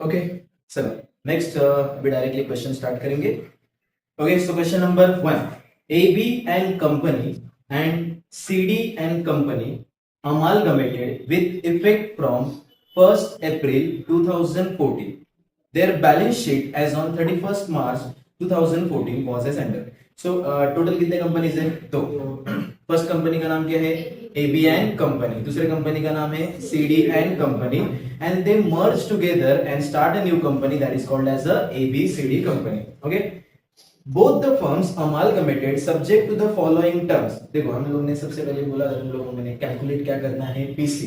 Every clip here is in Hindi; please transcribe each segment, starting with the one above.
ओके, चलो नेक्स्ट भी डायरेक्टली क्वेश्चन स्टार्ट करेंगे. Okay, so question number 1. AB and company and CD and company amalgamated with effect from 1st April 2014. Their balance sheet as on 31st March 2014 was as under. So total कितने कंपनीज है? तो फर्स्ट कंपनी का नाम क्या है? AB and company. दूसरे कंपनी का नाम है CD and company. And they merge together and start a new company that is called as a ABCD company. Okay. Both the firms amalgamated subject to the following terms. देखो हम लोग ने सबसे पहले बोला था, तुम लोगों ने कैलकुलेट क्या करना है? पीसी.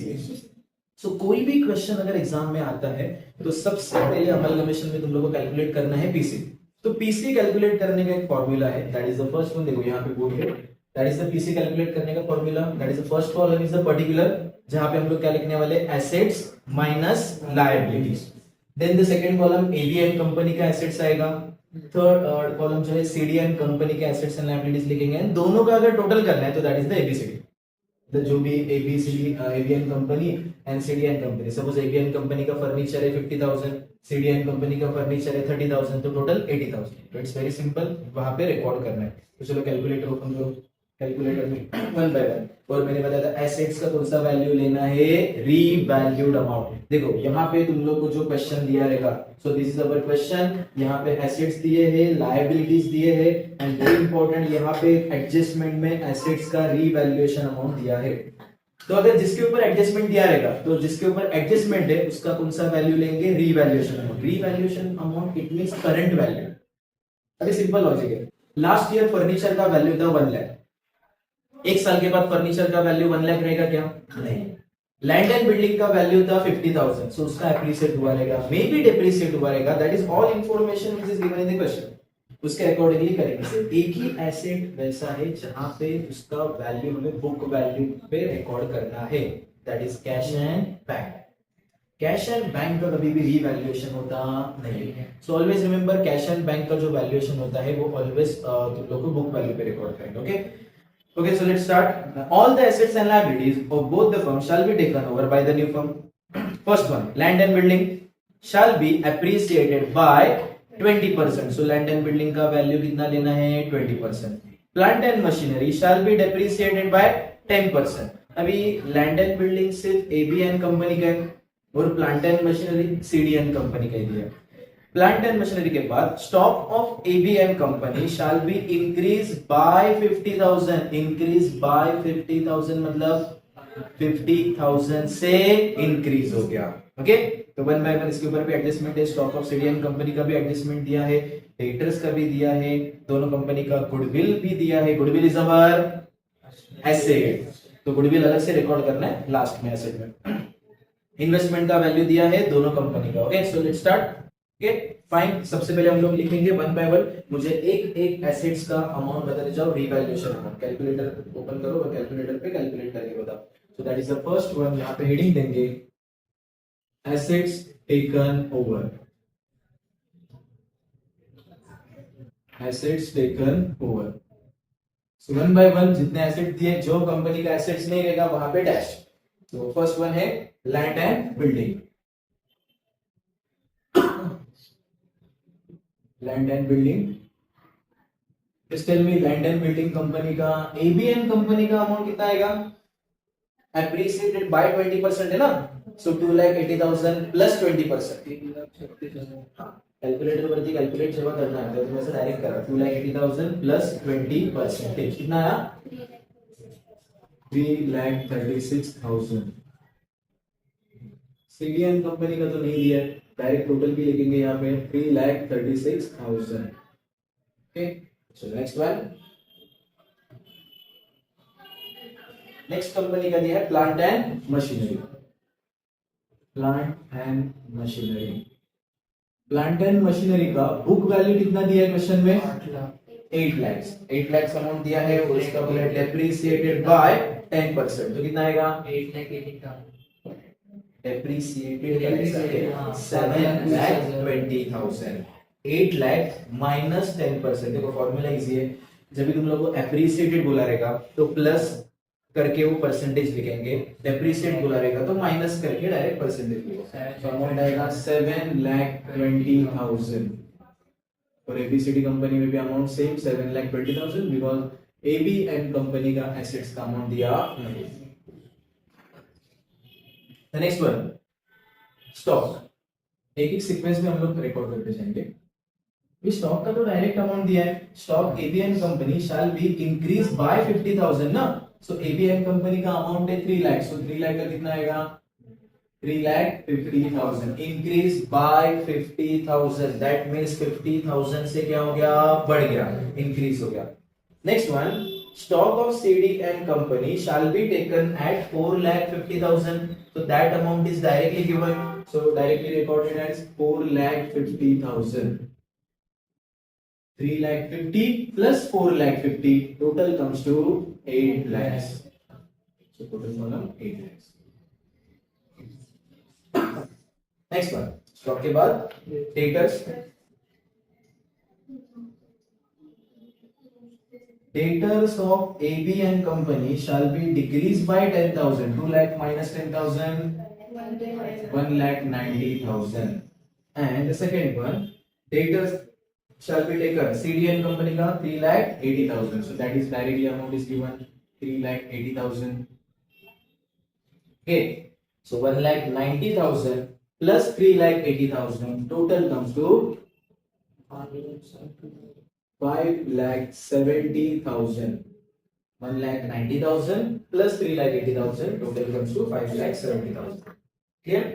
सो कोई भी क्वेश्चन अगर एग्जाम में आता है तो सबसे पहले अमलगमेशन में तुम लोगों को कैलकुलेट करना है पीसी. तो पीसी कैलकुलेट करने का एक फॉर्मूला है, that is the first one. देखो यहाँ पे बोर्ड है, that is the PC calculate करने का formula. That is the first column is the particular, जहां पे हम लोग क्या लिखने वाले? Assets minus liabilities. Then the second column AB and company का एसेट्स आएगा. थर्ड कॉलम जो है सीडी एंड कंपनी के एसेट्स एंड लायबिलिटीज लिखेंगे. दोनों का अगर टोटल करना है तो दैट इज द एबीसीडी. जो भी ABCD ABN company and CDN company. Suppose ABN company का फर्नीचर है 50,000, सीडीएन कंपनी का फर्नीचर है 30,000, तो टोटल 80,000. तो इट्स वेरी सिंपल, वहां पे रिकॉर्ड करना है. तो चलो कैलकुलेटर ओपन करो. कैलकुलेटर में वन बाय वन. और मैंने बताया था एसेट्स का कौन सा वैल्यू लेना है? Revalued amount. देखो यहाँ पे तुम लोग को जो क्वेश्चन दिया रहेगा, so this is our question. यहाँ पे एसेट्स दिए हैं, लायबिलिटीज दिए हैं, एंड वेरी इंपॉर्टेंट यहाँ पे एडजस्टमेंट में एसेट्स का रीवैल्यूएशन अमाउंट दिया है. तो अगर जिसके ऊपर एडजस्टमेंट दिया रहेगा, तो जिसके ऊपर एडजस्टमेंट है उसका कौन सा वैल्यू लेंगे? Revaluation amount. Revaluation amount it means current value. अरे सिंपल लॉजिक है. लास्ट ईयर फर्नीचर का वैल्यू था 1 लाख. एक साल के बाद फर्नीचर का वैल्यू 1 लाख रहेगा क्या? नहीं. लैंड एंड बिल्डिंग का वैल्यू था 50,000, सो उसका एप्रिशिएट हुआ रहेगा, मे बी डेप्रिशिएट हुआ रहेगा. That is all information which is given in the question. उसके अकॉर्डिंगली करेंगे. एक ही एसेट वैसा है जहां पे उसका वैल्यू हमें बुक वैल्यू पे रिकॉर्ड करना है, that is cash and bank. Cash and bank का कभी भी रीवैल्यूएशन होता नहीं है. So always remember, cash and bank का जो वैल्यूएशन होता है वो ऑलवेज तुम लोग को बुक वैल्यू पे रिकॉर्ड करेंगे. Okay. Okay, so let's start. All the assets and liabilities of both the firms shall be taken over by the new firm. First one, land and building shall be appreciated by 20%. So land and building का value कितना लेना है? 20%. Plant and machinery shall be depreciated by 10%. अभी land and building सिर्फ ABN कंपनी का है और plant and machinery CDN company का ही दिया. प्लांट एंड मशीनरी के बाद stock of ABN company shall be increase by 50,000. Increase by 50,000 मतलब 50,000 से इंक्रीज हो गया. ओके. तो वन बाय वन इसके ऊपर भी एडजस्टमेंट है. स्टॉक ऑफ सीडीएन कंपनी का भी एडजस्टमेंट दिया है, डेटर्स का भी दिया है, दोनों कंपनी का गुडविल भी दिया है. गुडविल इज अवर एसेट, तो गुडविल अलग से रिकॉर्ड करना है लास्ट में एसेट में. इन्वेस्टमेंट का वैल्यू दिया है दोनों कंपनी का. Okay, so let's start. Okay fine. सबसे पहले हम लोग लिखेंगे वन बाय वन. मुझे एक एक एसेट्स का अमाउंट बता जाओ, रीवैल्यूएशन अमाउंट. कैलकुलेटर ओपन करो और कैलकुलेटर पे कैलकुलेट करके बताओ. सो that is the first one. यहाँ पे हेडिंग देंगे assets taken over. Assets taken over. So one by one जितने एसेट दिए, जो कंपनी का एसेट्स नहीं रहेगा वहां पे डैश. तो फर्स्ट वन है land and building. Land and building. Tell me land and building company का, एबीएन कंपनी का अमाउंट कितना आएगा? एप्रिशिएटेड बाय 20% है ना. So 2,80,000 plus 20%. कैलकुलेटर वरती कैलकुलेट जेव्हा करणार आहे तेव्हा तुम्ही डायरेक्ट करा. 2,80,000 प्लस 20% कितना आया? 3,36,000. सीडीएन कंपनी का तो नहीं दिया, डायरेक्ट टोटल भी लिखेंगे यहाँ पे 3,36,000. Okay, so next one. Next company का दिया है plant and machinery. Plant and machinery. Plant and machinery का बुक वैल्यू कितना दिया है क्वेश्चन में? 8 lakhs. 8 lakhs अमाउंट दिया है और उसका बोला डेप्रिसिएटेड बाय 10%. तो कितना आएगा? 8,18,000. Depreciated 7,20,000. 8 लाख माइनस 10%. देखो फॉर्मूला इजी है. जब भी तुम लोग को एप्रिसिएटेड बोला रहेगा तो प्लस करके वो परसेंटेज लिखेंगे, डेप्रिसिएट बोला रहेगा तो माइनस करके डायरेक्ट परसेंटेज लिखेंगे। तो अमाउंट आएगा 7,20,000 और एबीसीडी कंपनी में भी amount same 7,20,000 because AB and company का एसेट्स का अमाउंट दिया नहीं। द नेक्स्ट वन स्टॉक, एक एक सीक्वेंस में हम लोग रिकॉर्ड करते जाएंगे। स्टॉक का तो डायरेक्ट अमाउंट दिया है, stock ABN company shall be increase by 50,000 ना, सो एबीएन कंपनी का अमाउंट है 3 लाख, सो 3 लाख का कितना आएगा 3,50,000 इंक्रीज बाय 50,000, दैट मींस 50,000 से क्या हो गया बढ़ गया, इंक्रीज हो गया। Next one stock of CD and company shall be taken at 4,50,000, so that amount is directly given, so directly recorded as 4,50,000, 3,50,000 plus 4,50,000 total comes to 8 lakhs, so total column 8 lakhs। Next one stock के बाद debtors, debtors of AB and company shall be decreased by 10,000, 2 lakh minus 10,000, 1,90,000, and the second one debtors shall be taken CD and company का 3,80,000, so that is directly amount is given 3,80,000, okay, so 1,90,000 plus 3,80,000 total comes to 5,70,000, 1,90,000 plus 3,80,000 total comes to 5,70,000, clear.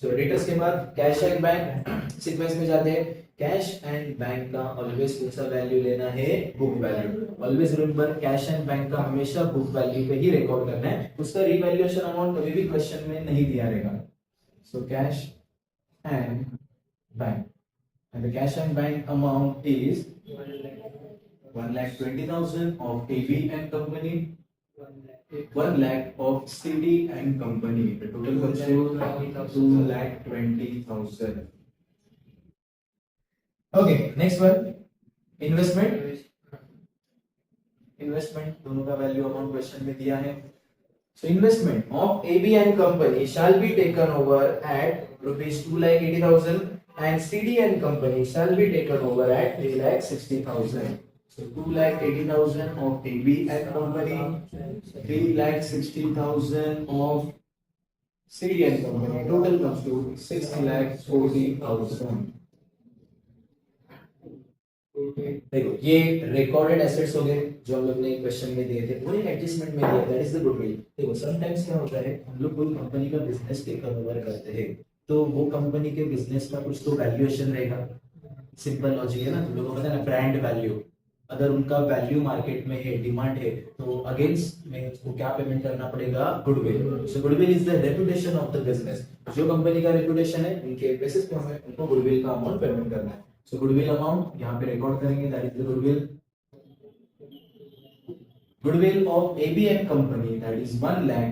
So debtors के बाद कैश एंड बैंक सीक्वेंस में जाते हैं। कैश एंड बैंक का ऑलवेज कौन सा वैल्यू लेना है, book value. Always remember cash and bank का हमेशा बुक वैल्यू पे ही रिकॉर्ड करना है, उसका रिवैल्यूएशन अमाउंट कभी भी क्वेश्चन में नहीं दिया रहेगा। So cash and bank and the cash and bank amount is 1,20,000 of AB and company, 1 lakh of CD and company. The total comes to 2,20,000. Okay, next one investment. Investment दोनों का वैल्यू अमाउंट क्वेश्चन में दिया है। So investment of AB and company shall be taken over at rupees 2,80,000 and CD and company shall be taken over at 3,60,000. So 2,80,000 of AB and company, 3,60,000 of CD and company. Total comes to 6,40,000. देखो ये रिकॉर्डेड एसेट्स हो गए जो हम लोग ने क्वेश्चन में दिए थे, वो एक एडजस्टमेंट में दिया, दैट इज द गुडविल। देखो समटाइम्स क्या होता है, हम लोग कोई कंपनी का बिजनेस टेक ओवर करते हैं तो वो कंपनी के बिजनेस का कुछ तो वैल्यूएशन रहेगा, सिंपल लॉजिक है ना, तुम लोगों को पता है ना, ब्रांड वैल्यू। अगर उनका वैल्यू मार्केट में है, डिमांड है, तो अगेंस्ट में उसको क्या पेमेंट करना पड़ेगा, goodwill. So goodwill is the reputation of the business. जो कंपनी का रेपुटेशन है उनके बेसिस पे हमें उनको गुडविल का अमाउंट पेमेंट करना है। सो गुडविल अमाउंट यहाँ पे रिकॉर्ड करेंगे, that is the goodwill of AB and company, that is 1 lakh,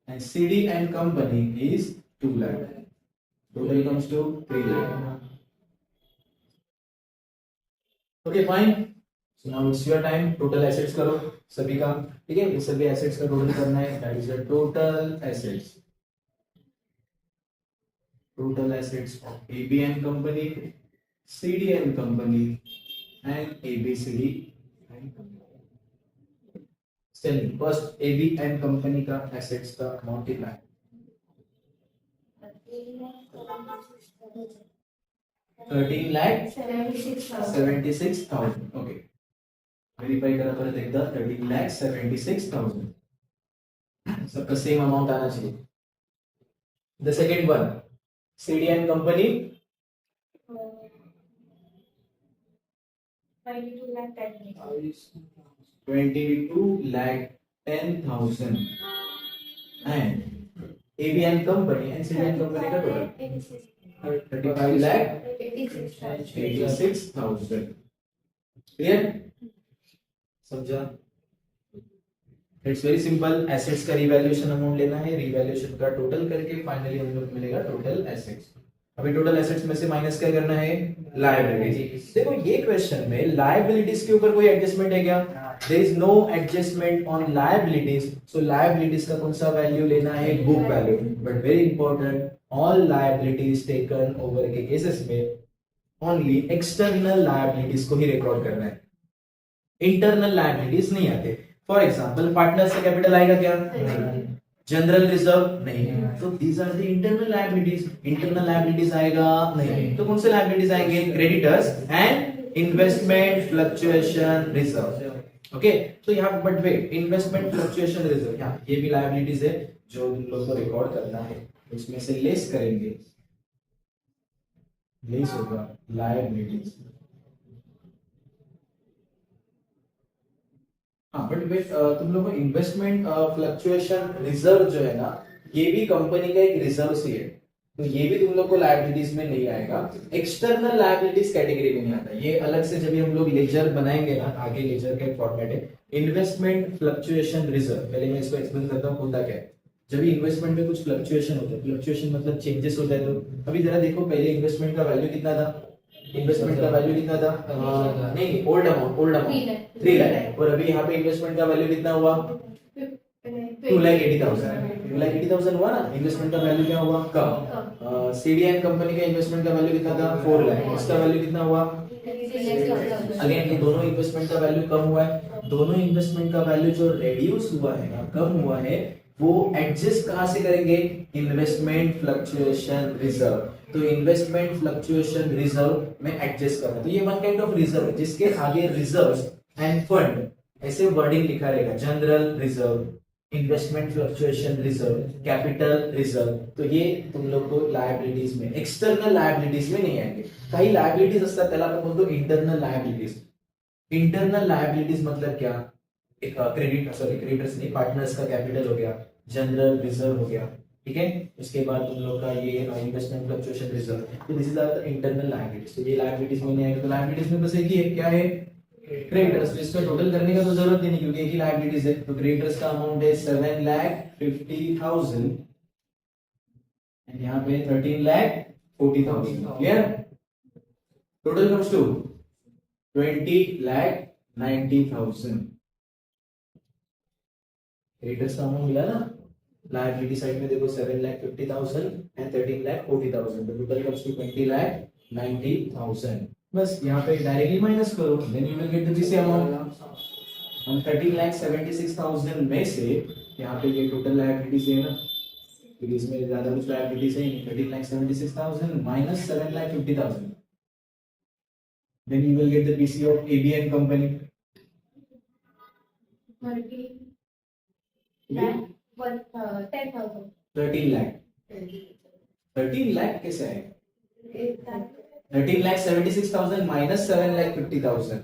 and CD and company is 2 lakh. Total comes to 3 lakh. Okay, fine. So now it's your time. Total assets करो सभी का, ठीक है, सभी assets का टोटल करना है, that is the total assets. Total assets of AB and company, CD and company, and ABCD and company. First AB and company का assets का amount कितना है, 13,76,000. ओके, वेरीफाई करा परत एकदा, 13,76,000 सबका सेम अमाउंट आना चाहिए। The second one CD and company 22,10,000 and AB and company and CD and company का टोटल 35,86,000। क्लियर, समझा? It's very simple. एसेट्स का रिवैल्यूएशन अमाउंट लेना है, रिवैल्यूएशन का टोटल करके फाइनली हम लोग मिलेगा टोटल एसेट्स। अभी टोटल एसेट्स में से माइनस क्या करना है, लायबिलिटीज। देखो ये क्वेश्चन में लायबिलिटीज के ऊपर कोई एडजस्टमेंट है क्या, there is no adjustment on liabilities, so liabilities का कौन सा वैल्यू लेना है, book value. But very important, all liabilities taken over के केसेस में ओनली एक्सटर्नल लायबिलिटीज को ही रिकॉर्ड करना है, इंटरनल लायबिलिटीज नहीं आते। फॉर एग्जांपल पार्टनर्स का कैपिटल आएगा क्या, जनरल रिजर्व नहीं, तो these are the internal liabilities. Internal liabilities आएगा नहीं, तो कौन से लायबिलिटीज आएंगे, creditors and investment fluctuation reserve. Okay, तो यहाँ but wait, investment fluctuation reserve, यहाँ ये भी लायबिलिटीज है जो तुम लोग को रिकॉर्ड करना है, उसमें से लेस करेंगे, लेस होगा लायबिलिटीज। हाँ बट वेट, तुम लोग को इन्वेस्टमेंट फ्लक्चुएशन रिजर्व जो है ना, ये भी कंपनी का एक रिजर्व सी है, तो ये भी तुम लोग को लायबिलिटीज में नहीं आएगा, एक्सटर्नल लायबिलिटीज कैटेगरी में नहीं आता। ये अलग से जब हम लोग लेजर बनाएंगे ना, आगे लेजर का एक फॉर्मेट है, इन्वेस्टमेंट फ्लक्चुएशन रिजर्व। पहले मैं इसको एक्सप्लेन करता हूँ होता क्या है। जब भी इन्वेस्टमेंट में कुछ फ्लक्चुएशन होता है, फ्लक्चुएशन मतलब चेंजेस होता है, तो अभी जरा देखो, पहले इन्वेस्टमेंट का वैल्यू कितना था, इन्वेस्टमेंट का वैल्यू कितना था, नहीं ओल्ड अमाउंट 3 लाख, और अभी यहाँ पे इन्वेस्टमेंट का वैल्यू कितना हुआ, 2,80,000 हुआ ना, इन्वेस्टमेंट का वैल्यू क्या हुआ, कम। सीडीएन कंपनी का इन्वेस्टमेंट का वैल्यू कितना था, 4 लाख, इसका वैल्यू कितना हुआ, अगेन ये दोनों इन्वेस्टमेंट का वैल्यू कम हुआ है। दोनों इन्वेस्टमेंट का वैल्यू जो रेड्यूस हुआ है ना, कम हुआ है, वो एडजस्ट कहां से करेंगे, इन्वेस्टमेंट फ्लक्चुएशन रिजर्व। तो इन्वेस्टमेंट फ्लक्चुएशन रिजर्व में एडजस्ट करना, तो ये वन काइंड ऑफ रिजर्व है जिसके आगे रिजर्व्स एंड फंड ऐसे वर्डिंग लिखा रहेगा, general reserve, investment fluctuation reserve, capital reserve. तो ये तुम लोग को लायबिलिटीज में, एक्सटर्नल लायबिलिटीज में नहीं आएंगे। काही लायबिलिटीज असतात त्याला आपण बोलतो इंटरनल लायबिलिटीज। इंटरनल लायबिलिटीज मतलब क्या, एक क्रेडिटर्स नहीं, पार्टनर्स का कैपिटल हो गया, जनरल रिजर्व हो गया, ठीक है। उसके बाद तुम लोग का ये इन्वेस्टमेंट फ्लक्चुएशन रिजर्व, तो this is the internal liabilities. तो ये लायबिलिटीज में नहीं आएगा, तो लायबिलिटीज में बस एक ही है, क्या है, क्रेडिटर्स। इसका टोटल करने का तो जरूरत ही नहीं क्योंकि एक ही लायबिलिटीज है। तो क्रेडिटर्स का अमाउंट है 7,50,000 एंड यहाँ पे 13,40,000, clear. Total comes to 20,90,000। Creditors का अमाउंट मिला ना, लायबिलिटी साइड में देखो 7,50,000 एंड 13,40,000, तो टोटल कम्स टू 20,90,000। बस यहाँ पे डायरेक्टली माइनस करो, then you will get the BC amount. हम 13,76,000 में से यहाँ पे ये टोटल लायबिलिटीज है ना, क्योंकि इसमें ज्यादा कुछ लायबिलिटीज है नहीं, 13,76,000 minus 7,50,000, then you will get the BC of ABN company. 13 lakh, 13 lakh कैसे है, 13,76,000 माइनस 7,50,000,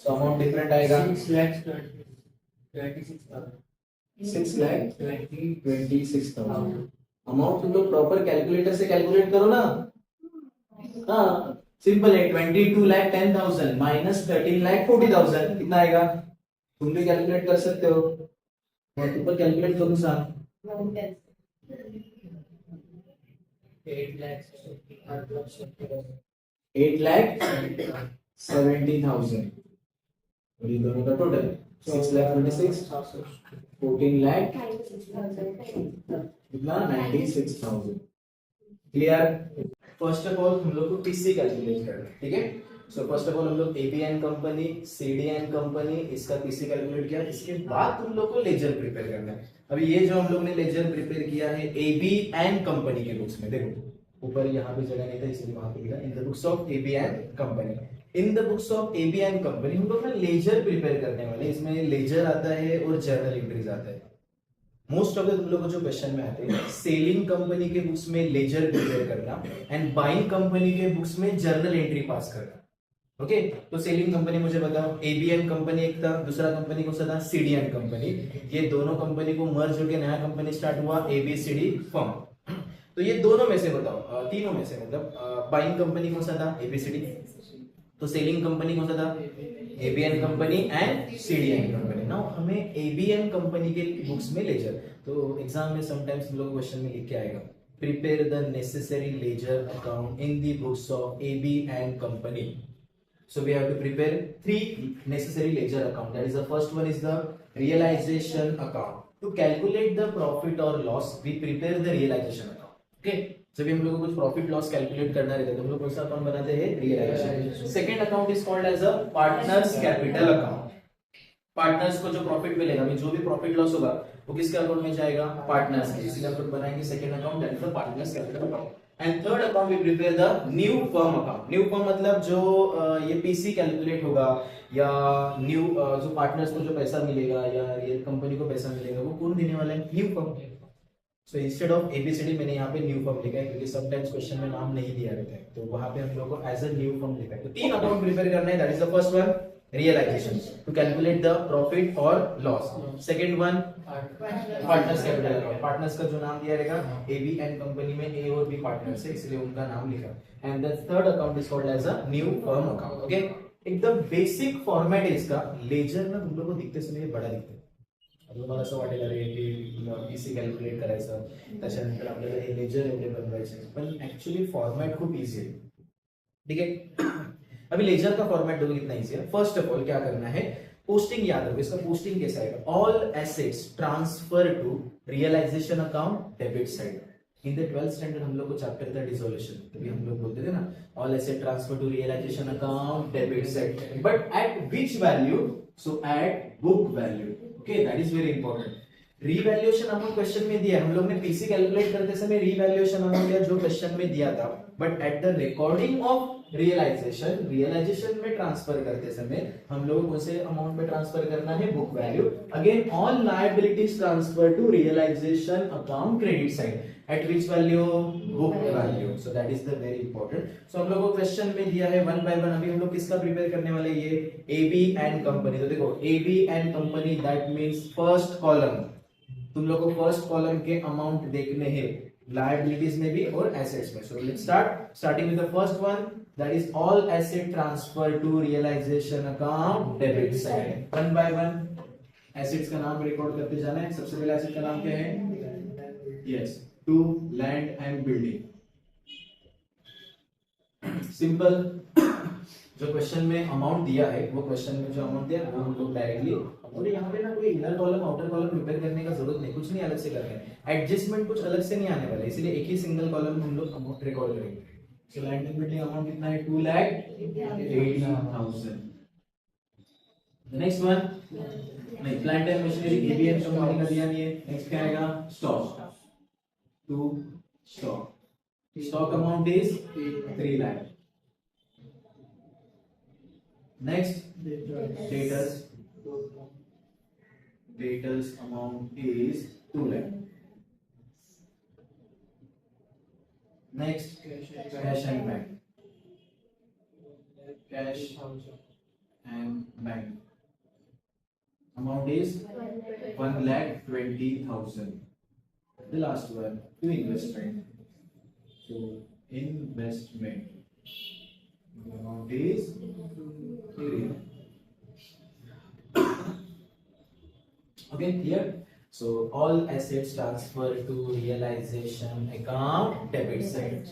सो अमाउंट डिफरेंट आएगा 6,26,000। अमाउंट तुम लोग प्रॉपर कैलकुलेटर से कैलकुलेट करो ना, हाँ सिंपल है, 22,10,000 माइनस 13,40,000 कितना आएगा, तुम भी कैलकुलेट कर सकते हो, मैं ऊपर कैलकुलेट करूँ साथ 8,70,000 और ये दोनों का टोटल 6,26,000, 14,00,000 कितना 96,000, क्लियर। फर्स्ट ऑफ ऑल हम लोग को पीसी कैलकुलेट करना है, ठीक है। सो फर्स्ट ऑफ ऑल हम लोग एबीएन कंपनी, सीडीएन कंपनी, इसका पीसी कैलकुलेट किया, इसके बाद तुम लोग को लेजर प्रिपेयर करना है। अभी ये जो हम लोग ने लेजर प्रिपेयर किया है एबीएन कंपनी के बुक्स में, देखो ऊपर यहाँ पे जगह नहीं था इसलिए वहां पे लिखा in the books of ABN company. In the books of ABN company हम लोग ना लेजर प्रिपेयर करने वाले, इसमें लेजर आता है और जर्नल एंट्रीज आता है। मोस्ट ऑफ द तुम लोग को जो क्वेश्चन में आते हैं, सेलिंग कंपनी के बुक्स में लेजर प्रिपेयर करना एंड बाइंग कंपनी के बुक्स में जर्नल एंट्री पास करना। ओके, तो सेलिंग कंपनी मुझे बताओ, एबीएन कंपनी एक था, दूसरा कंपनी कौन सा था, सीडीएन कंपनी। ये दोनों कंपनी को मर्ज होकर नया कंपनी स्टार्ट हुआ, एबीसीडी फर्म। तो ये दोनों में से बताओ, तीनों में से मतलब बाइंग कंपनी कौन सा था, एबीसीडी, तो सेलिंग कंपनी कौन सा था, ABN company and CDN company. Now हमें एबीएन कंपनी के बुक्स में लेजर, तो एग्जाम में समटाइम्स हम लोग क्वेश्चन में लिख के आएगा, prepare the necessary ledger account in the books of ABN company. So we have to prepare three necessary ledger account. That is the first one is the realization account. To calculate the profit or loss, we prepare the realization account. Okay. जब हम लोगों को कुछ प्रॉफिट लॉस कैलकुलेट करना रहता है तो हम लोग कौन सा अकाउंट बनाते हैं? Realisation. Second account is called as a partners capital account. Partners को जो प्रॉफिट मिलेगा, जो भी प्रॉफिट लॉस होगा वो किसके अकाउंट में जाएगा? पार्टनर्स के. इसीलिए हम लोग बनाएंगे second account, that is the partners capital account. And third account we prepare the new firm account. New firm मतलब जो ये पीसी कैलकुलेट होगा या न्यू जो पार्टनर्स को जो पैसा मिलेगा या ये कंपनी को पैसा मिलेगा वो कौन देने वाला है? New firm. So instead of ABCD मैंने यहाँ पे न्यू फर्म लिखा है क्योंकि समटाइम्स क्वेश्चन में नाम नहीं दिया रहता है, तो वहां पे हम लोग को एज अ न्यू फर्म लिखा है. तो तीन अकाउंट प्रिपेयर करना है. That is the first one realization to calculate the profit or loss. Second one partners capital account. partners का जो नाम दिया रहेगा AB and company में A और B partners है इसलिए उनका नाम लिखा. and the third account is called as a new firm account. okay, एकदम बेसिक फॉर्मेट है इसका. लेजर ना तुम लोग को दिखते समय बडा दिखते. तुम्हाला असं वाटेल अरे की पीसी कॅल्क्युलेट करायचं त्याच्यानंतर आपल्याला हे लेजर एवढे बनवायचे, पण ऍक्च्युअली फॉर्मेट खूप इजी आहे. ठीक है. अभी लेजर का फॉर्मेट देखो कितना इजी है. फर्स्ट ऑफ ऑल क्या करना है? पोस्टिंग याद रखो. इसका पोस्टिंग कैसा है? All assets transfer to realisation account debit side. In the 12th standard हम लोग को चैप्टर था डिसोल्यूशन, तभी हम लोग बोलते थे ना all asset transfer to realisation account debit side, but at which value? So at book value. Okay, that is very important. Revaluation amount question में दिया. हम लोग ने पीसी कैलकुलेट करते समय रीवैल्यूएशन अमाउंट या जो क्वेश्चन में दिया था, but at the recording of realisation में ट्रांसफर करते समय हम लोग कौन से अमाउंट में ट्रांसफर करना है? Book value. Again all liabilities transfer to realisation account credit side. At which value? Book value. So that is the very important. सो हम लोग को क्वेश्चन में दिया है वन बाय वन. अभी हम लोग किसका प्रिपेयर करने वाले? ये एबी एंड कंपनी. तो देखो AB and company that means first column. तुम लोग को फर्स्ट कॉलम के अमाउंट देखने हैं लायबिलिटीज में भी और एसेट्स में. So let's starting with the first one, that is all asset transfer to realization account debit side. One by one assets का नाम रिकॉर्ड करते जाना है. सबसे पहले एसेट का नाम क्या है? Yes, to land and building. Simple. जो क्वेश्चन में अमाउंट दिया है वो क्वेश्चन में जो अमाउंट दिया वो हम लोग डायरेक्टली, और यहाँ पे ना कोई inner column outer column prepare करने का जरूरत नहीं, कुछ नहीं अलग से करना है. एडजस्टमेंट कुछ अलग से नहीं आने वाला, इसलिए एक ही सिंगल कॉलम हम लोग अमाउंट रिकॉर्ड करेंगे. So land and building amount कितना है? 2,80,000. The next one, नहीं, plant and machinery ABN company का दिया नहीं है. नेक्स्ट क्या आएगा? Stock. To stock. Stock amount is 3 lakh. Next debtors. Debtors amount is 2 lakh. Next, cash and bank. Cash and bank. Amount is 1,20,000. The last one, to investment. So investment. The amount is 3. Okay, clear? So all assets transfer to realization account debit side.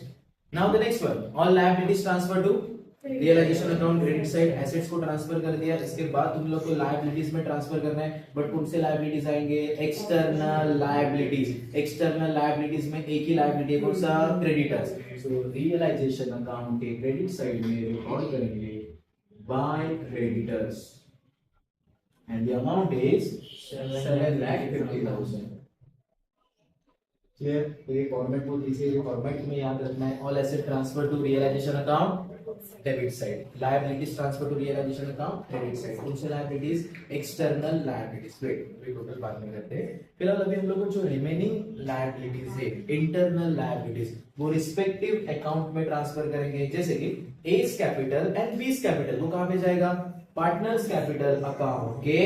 Now the next one, all liabilities transfer to realization account credit side. assets को ट्रांसफर कर दिया. इसके बाद तुम लोग को liabilities में ट्रांसफर करना है. बट कौन से liabilities आएंगे? External liabilities. एक्सटर्नल liabilities में एक ही liability है, कौन सा? क्रेडिटर्स. सो रियलाइजेशन अकाउंट के क्रेडिट साइड में रिकॉर्ड करेंगे by creditors and the amount is 7,50,000. Clear? तो ये फॉर्मेट बहुत इजी है. फॉर्मेट में याद रखना है. All asset transfer to realisation account debit side. Liabilities transfer to realisation account credit side. कौन से liabilities? External liabilities. Wait total बात नहीं करते. फिलहाल अभी हम लोग को जो रिमेनिंग लायबिलिटीज है, इंटरनल लायबिलिटीज, वो रिस्पेक्टिव अकाउंट में ट्रांसफर करेंगे. जैसे कि A's capital and B's capital, वो कहां पे जाएगा? पार्टनर्स कैपिटल अकाउंट के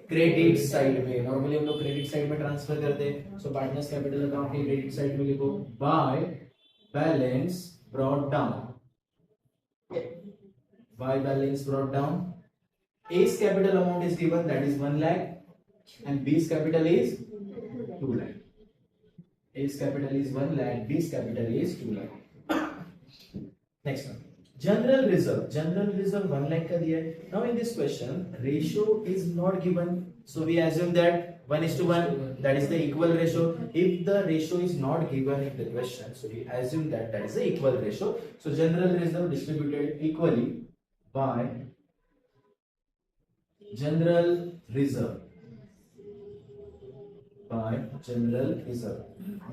क्रेडिट साइड में. नॉर्मली हम लोग क्रेडिट साइड में ट्रांसफर करते हैं. सो पार्टनर्स कैपिटल अकाउंट के क्रेडिट साइड में लिखो by balance brought down. By balance brought down. A's capital amount is given, that is 1 lakh and B's capital is 2 lakh. A's capital is 1 lakh, B's capital is 2 lakh. Next one, general reserve 1 lakh का दिया है. Now in this question ratio is not given, so we assume that 1:1, that is the equal ratio. If the ratio is not given in the question, so we assume that that is the equal ratio. So general reserve distributed equally by general reserve.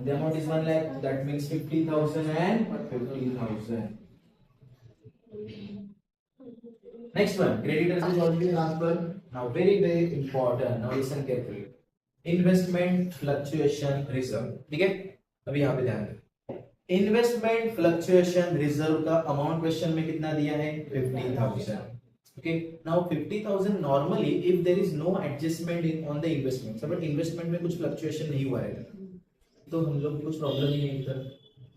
The amount is 1 lakh, that means 50,000 and 50,000. Next one, creditors is already transferred. Now very important, now listen carefully. Investment fluctuation reserve. ठीक है, अभी यहाँ पे ध्यान दें. इन्वेस्टमेंट फ्लक्चुएशन रिजर्व का अमाउंट क्वेश्चन में कितना दिया है? 50,000. Okay, now 50,000 normally if there is no adjustment in on the investment, but investment में कुछ फ्लक्चुएशन नहीं हुआ है तो हम लोग कुछ प्रॉब्लम ही नहीं था.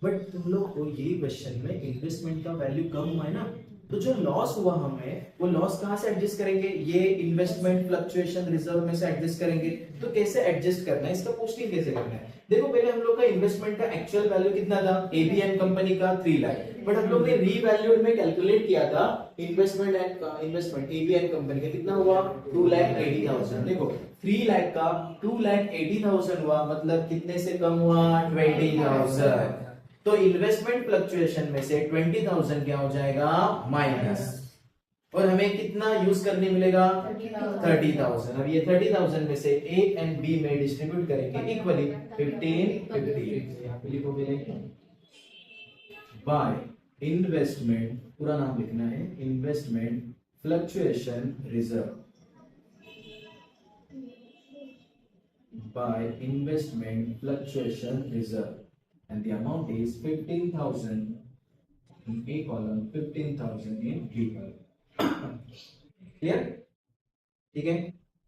बट तुम लोग को ये क्वेश्चन में इन्वेस्टमेंट का वैल्यू कम हुआ है ना, तो जो लॉस हुआ हमें वो लॉस कहां से एडजस्ट करेंगे? ये इन्वेस्टमेंट फ्लक्चुएशन रिजर्व में से एडजस्ट करेंगे. तो कैसे एडजस्ट करना है, इसका पोस्टिंग कैसे करना है? देखो पहले हम लोग का इन्वेस्टमेंट का एक्चुअल वैल्यू कितना था? एबीएन कंपनी का 3 लाख, बट हम लोग ने रीवैल्यूड में कैलकुलेट किया था इन्वेस्टमेंट एबीएन कंपनी का कितना हुआ? 2,80,000. देखो 3 लाख का 2,80,000 हुआ, मतलब कितने से कम हुआ? 20,000. तो इन्वेस्टमेंट फ्लक्चुएशन में से 20,000 क्या हो जाएगा? माइनस. और हमें कितना यूज करने मिलेगा? 30,000. अब ये 30,000 में से ए एंड बी में डिस्ट्रीब्यूट करेंगे इक्वली 15 यहाँ पे लिखो बाय इन्वेस्टमेंट, पूरा नाम लिखना है, investment fluctuation reserve. Bye investment fluctuation reserve. And the amount is 15,000 in A column, 15,000 in B column. Clear? ठीक है,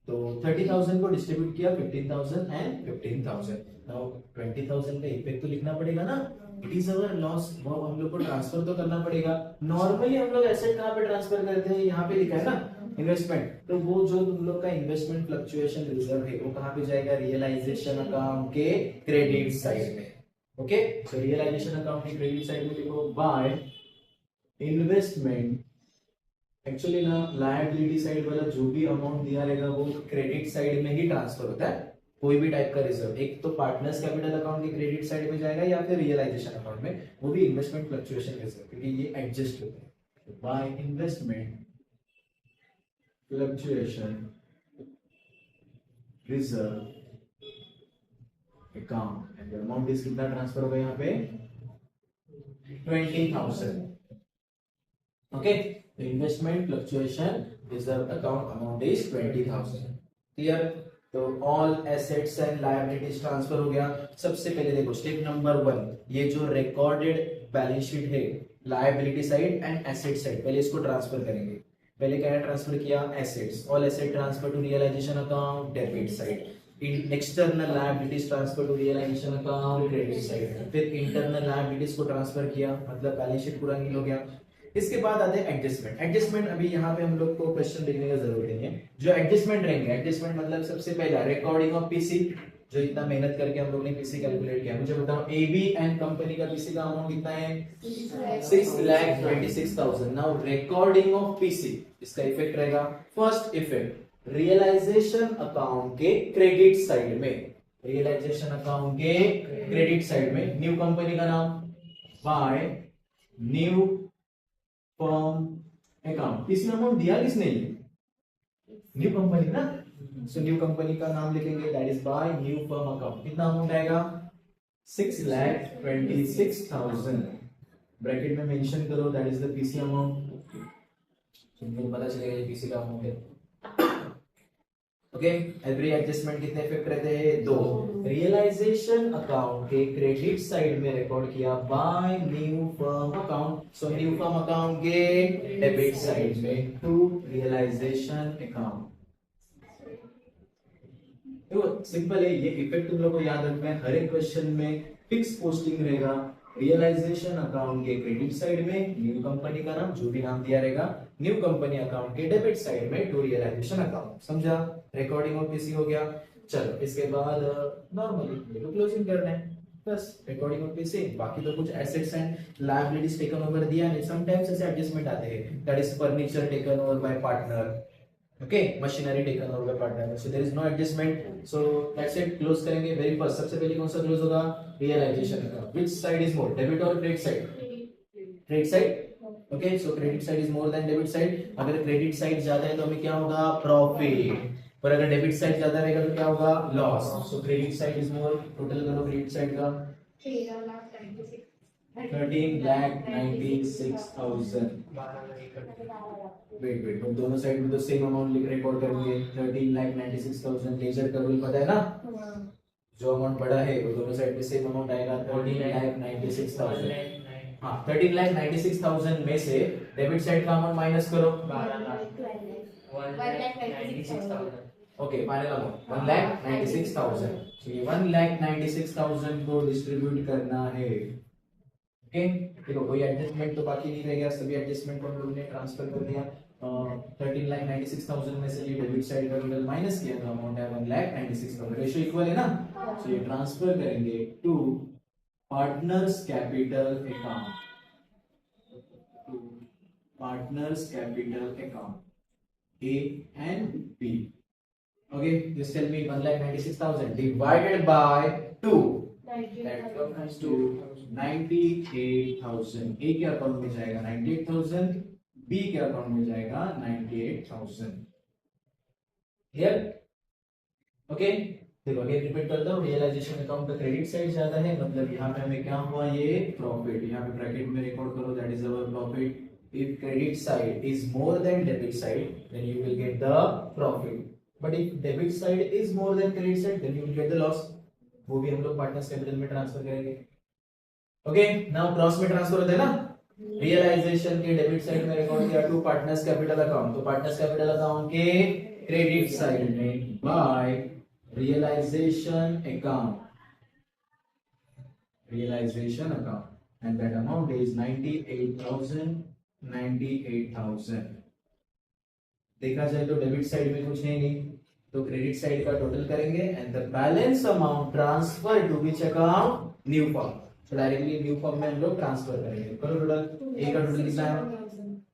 तो 30,000 को डिस्ट्रीब्यूट किया 15,000 एंड 15,000. नाउ 20,000 का इफेक्ट तो लिखना पड़ेगा ना. इट इज अवर लॉस, वो हम लोग को ट्रांसफर तो करना पड़ेगा. नॉर्मली हम लोग एसेट कहाँ पे ट्रांसफर करते हैं? यहाँ पे लिखा है ना इन्वेस्टमेंट. तो वो जो तुम लोग का इन्वेस्टमेंट फ्लक्चुएशन रिजर्व है वो कहाँ पे जाएगा? रियलाइजेशन अकाउंट के क्रेडिट साइड में. ओके, सो रियलाइजेशन अकाउंट की क्रेडिट साइड में लिखो बाय इन्वेस्टमेंट. एक्चुअली ना लायबिलिटी साइड वाला जो भी अमाउंट दिया रहेगा वो क्रेडिट साइड में ही ट्रांसफर होता है. कोई भी टाइप का रिजर्व, एक तो पार्टनर्स कैपिटल अकाउंट की क्रेडिट साइड में जाएगा या फिर रियलाइजेशन अकाउंट में, वो भी इन्वेस्टमेंट फ्लक्चुएशन रिजर्व, क्योंकि ये एडजस्ट होता है. By investment fluctuation reserve account and the amount is कितना ट्रांसफर होगा यहाँ पे? 20,000. Okay, the investment fluctuation reserve account amount is 20,000. Clear? तो all assets and liabilities transfer हो गया. सबसे पहले देखो स्टेप नंबर 1, ये जो रिकॉर्डेड बैलेंस शीट है liability side and asset side, पहले इसको ट्रांसफर करेंगे. पहले क्या ट्रांसफर किया? Assets. All asset transfer to realisation account debit side. In external liabilities transfer to realisation account credit side. फिर इंटरनल लायबिलिटीज को ट्रांसफर किया, मतलब बैलेंस शीट पूरा नील हो गया. इसके बाद आते हैं एडजस्टमेंट. एडजस्टमेंट अभी यहाँ पे हम लोग को क्वेश्चन लिखने का जरूरत नहीं है. जो एडजस्टमेंट रहेंगे, एडजस्टमेंट मतलब सबसे पहला रिकॉर्डिंग ऑफ पीसी. जो इतना मेहनत करके हम लोग ने पीसी कैलकुलेट किया, मुझे बताओ एबी एंड कंपनी का पीसी का अमाउंट कितना है? 6,26,000. नाउ रिकॉर्डिंग ऑफ पीसी, इसका इफेक्ट रहेगा. फर्स्ट इफेक्ट रियलाइजेशन अकाउंट के क्रेडिट साइड में, रियलाइजेशन अकाउंट के क्रेडिट साइड में न्यू कंपनी का नाम बाय न्यू फर्म अकाउंट. किसी अमाउंट दिया किसने? न्यू कंपनी ना. सो न्यू कंपनी का नाम लिखेंगे, that is by new firm account. कितना अमाउंट आएगा? 6,26,000. ब्रैकेट में मेंशन करो, that is the PC amount. तुमको पता चलेगा ये पीसी का अमाउंट है. ओके, एवरी एडजस्टमेंट कितने इफेक्ट रहते हैं? 2. रियलाइजेशन अकाउंट के क्रेडिट साइड में रिकॉर्ड किया by new firm account. So new firm account के डेबिट साइड में टू रियलाइजेशन अकाउंट. तो सिंपल है, ये इफेक्ट तुम लोग को याद रखना है. हर एक क्वेश्चन में फिक्स पोस्टिंग रहेगा. रियलाइजेशन अकाउंट के क्रेडिट साइड में न्यू कंपनी का नाम, जो भी नाम दिया रहेगा, न्यू कंपनी अकाउंट के डेबिट साइड में टू रियलाइजेशन अकाउंट. समझा? रिकॉर्डिंग ऑफ पीसी हो गया. चलो इसके बाद नॉर्मली क्लोजिंग करना है. बस रिकॉर्डिंग वुड बी सेम, बाकी तो कुछ assets and liabilities taken over दिया नहीं, समटाइम्स ऐसे एडजस्टमेंट आते हैं, that is furniture taken over by partner, okay, machinery taken over by partner, so there is no adjustment, so that's it, close करेंगे। very first सबसे पहले कौन सा क्लोज होगा, realization का, which side is more, debit or credit side, credit side, okay, so credit side is more than debit side, अगर credit side ज्यादा है तो हमें क्या होगा, profit, और अगर debit side ज्यादा रहेगा तो क्या होगा, loss, so credit side is more, total करो credit side का 13,96,000, वेट हम दोनों साइड में तो सेम अमाउंट लिख रिकॉर्ड करेंगे, 13,96,000 लेजर का रूल पता है ना, जो अमाउंट बड़ा है वो दोनों साइड में सेम अमाउंट आएगा, 13,96,000। हाँ, 13,96,000 में से डेबिट साइड का अमाउंट माइनस करो, 1,96,000, ओके, फाइनल अमाउंट 1,96,000, तो ये 1,96,000 को डिस्ट्रीब्यूट करना है, ओके। देखो कोई एडजस्टमेंट तो बाकी नहीं रह गया, सभी एडजस्टमेंट को हम लोगों ने ट्रांसफर कर दिया, 13,96,000 में से ये डेबिट साइड का टोटल माइनस किया तो अमाउंट है 1,96,000, रेशियो इक्वल है ना, तो ये ट्रांसफर करेंगे to partners capital account, to partners capital account A and B, okay, just tell me 1,96,000 divided by 2, that comes to 98,000, A के अकाउंट में जाएगा 98,000, B के अकाउंट में जाएगा 98,000, क्लियर, ओके। देखो अगेन रिपीट करता हूँ, रियलाइजेशन अकाउंट का क्रेडिट साइड ज्यादा है, मतलब यहाँ पे हमें क्या हुआ, ये प्रॉफिट, यहाँ पे ब्रैकेट में रिकॉर्ड करो, that is our profit. if credit side is more than debit side then you will get the profit, but if debit side is more than credit side then you will get the loss, वो भी हम लोग पार्टनर्स कैपिटल में ट्रांसफर करेंगे, ओके। नाउ क्रॉस में ट्रांसफर होता है ना, रियलाइजेशन के डेबिट साइड में रिकॉर्ड किया टू पार्टनर्स कैपिटल अकाउंट, तो पार्टनर्स कैपिटल अकाउंट के क्रेडिट साइड में by realisation account, realisation account, and that amount is 98,000। देखा जाए तो डेबिट साइड में कुछ है नहीं, तो क्रेडिट साइड का टोटल करेंगे and the balance amount transfer to which account, new form, तो डायरेक्टली न्यू फॉर्म में हम लोग ट्रांसफर करेंगे। करो टोटल, ए का टोटल कितना है,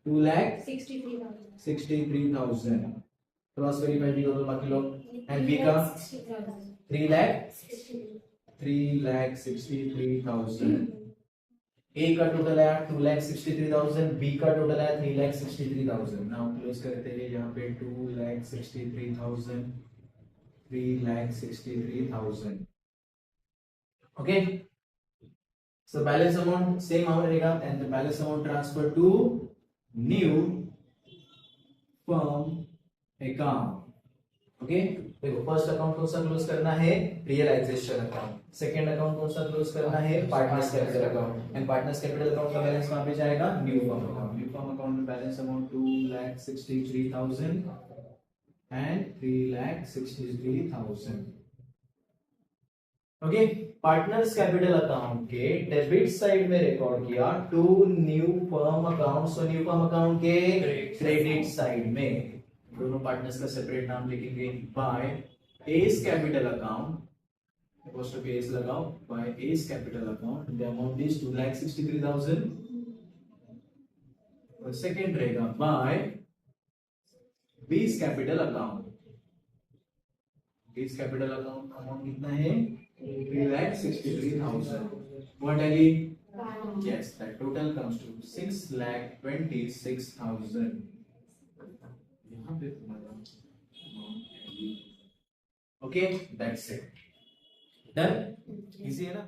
2,63,000, क्रॉस वेरीफाई भी करो बाकी लोग, एंड बी का 3,63,000, ए का टोटल आया 2,63,000, बी का टोटल आया 3,63,000। नाउ क्लोज करते हैं यहाँ पे 2,63,000, 3,63,000, okay. So balance amount same amount रहेगा and the balance amount transfer to new firm account, okay. देखो फर्स्ट अकाउंट कौन सा क्लोज करना है, रियलाइजेशन अकाउंट, सेकंड अकाउंट कौन सा क्लोज करना है, partners capital account, and partners capital account का बैलेंस कहां पे जाएगा, new firm account, new firm account में balance amount 2,63,000 and 3,63,000, okay. Partners capital account के डेबिट साइड में रिकॉर्ड किया to new firm account, so new firm account के क्रेडिट साइड में दोनों पार्टनर्स का सेपरेट नाम लिखेंगे, by s capital account, post पे एस लगाओ, by s capital account, the amount is 2,63,000, और सेकंड रहेगा by B's capital account, B's capital account amount कितना है, 3,63,000, व्हाट आली, yes, that total comes to 6,26,000, okay, that's it, done, easy है ना।